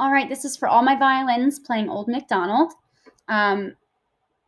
All right, this is for all my violins playing Old McDonald.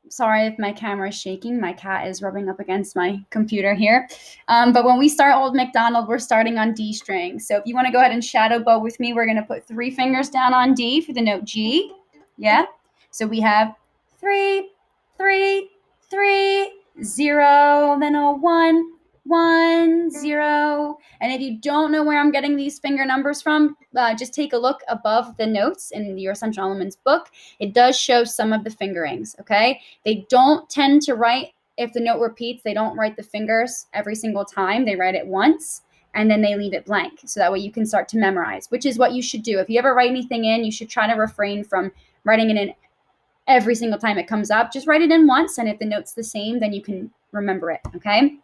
Sorry if my camera is shaking. My cat is rubbing up against my computer here. But when we start Old McDonald, we're starting on D string. So if you want to go ahead and shadow bow with me, we're going to put 3 fingers down on D for the note G. Yeah? So we have 3, 3, 3, 0, then a 1, 1, 0. And if you don't know where I'm getting these finger numbers from, just take a look above the notes in your Essential Elements book. It does show some of the fingerings, okay? They don't tend to write, if the note repeats, they don't write the fingers every single time. They write it once, and then they leave it blank. So that way you can start to memorize, which is what you should do. If you ever write anything in, you should try to refrain from writing it in every single time it comes up. Just write it in once, and if the note's the same, then you can remember it, okay?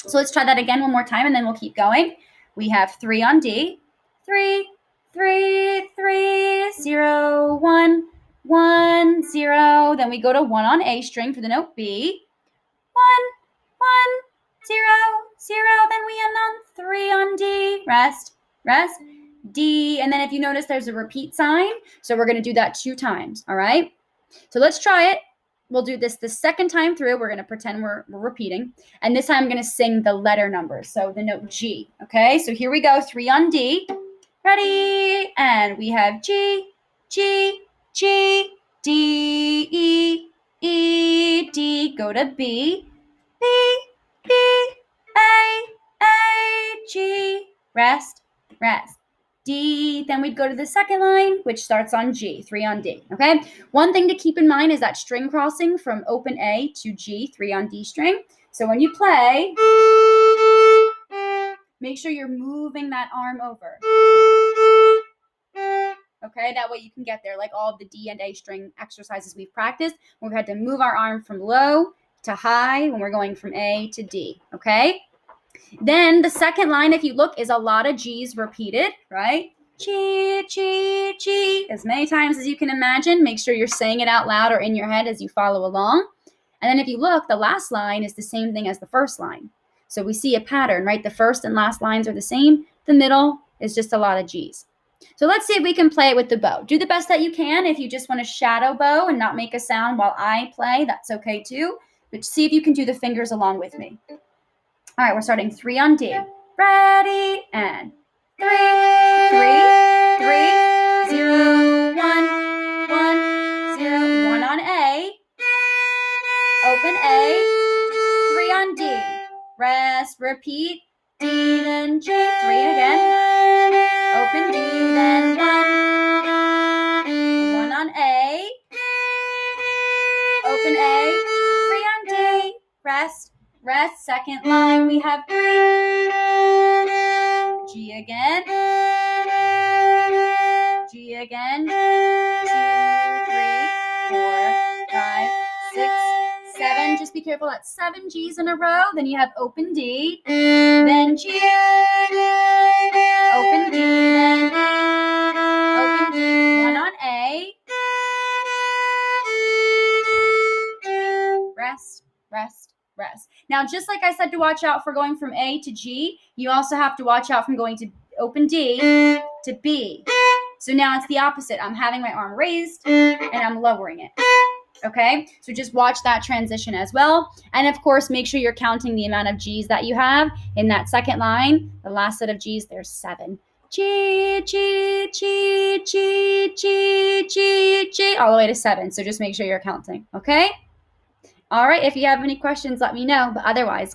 So let's try that again one more time, and then we'll keep going. We have 3 on D, 3, 3, 3, 0, 1, 1, 0. Then we go to 1 on A string for the note B. 1, 1, 0, 0. Then we end on 3 on D. Rest, rest, D. And then if you notice, there's a repeat sign. So we're going to do that 2 times, all right? So let's try it. We'll do this the second time through. We're going to pretend we're repeating. And this time I'm going to sing the letter numbers. So the note G, okay? So here we go, 3 on D. Ready? And we have G, G, G, D, E, E, D. Go to B, B, B, A, G. Rest, rest. D, then we'd go to the second line, which starts on G, 3 on D, okay? One thing to keep in mind is that string crossing from open A to G, 3 on D string. So when you play, make sure you're moving that arm over. Okay, that way you can get there, like all of the D and A string exercises we've practiced. We've had to move our arm from low to high when we're going from A to D, okay? Then the second line, if you look, is a lot of G's repeated, right? G, G, G, as many times as you can imagine. Make sure you're saying it out loud or in your head as you follow along. And then if you look, the last line is the same thing as the first line. So we see a pattern, right? The first and last lines are the same. The middle is just a lot of G's. So let's see if we can play it with the bow. Do the best that you can. If you just want to shadow bow and not make a sound while I play, that's okay too. But see if you can do the fingers along with me. All right, we're starting 3 on D. Ready, and 3, 3, 3, 0, 1, 1, 0. 1 on A. Open A. 3 on D. Rest, repeat. D, then G. 3 again. Open D, then 1. 1 on A. Open A. 3 on D. Rest. Rest, second line, we have 3. G again. G again. 2, 3, 4, 5, 6, 7. Just be careful, that's 7 G's in a row. Then you have open D, then G, open D, then E, open D, 1 on A. Rest, rest, rest. Now, just like I said to watch out for going from A to G, you also have to watch out from going to open D to B. So now it's the opposite. I'm having my arm raised and I'm lowering it. Okay? So just watch that transition as well. And of course, make sure you're counting the amount of G's that you have. In that second line, the last set of G's, there's 7. G, G, G, G, G, G, G, all the way to 7. So just make sure you're counting. Okay? All right, if you have any questions, let me know. But otherwise,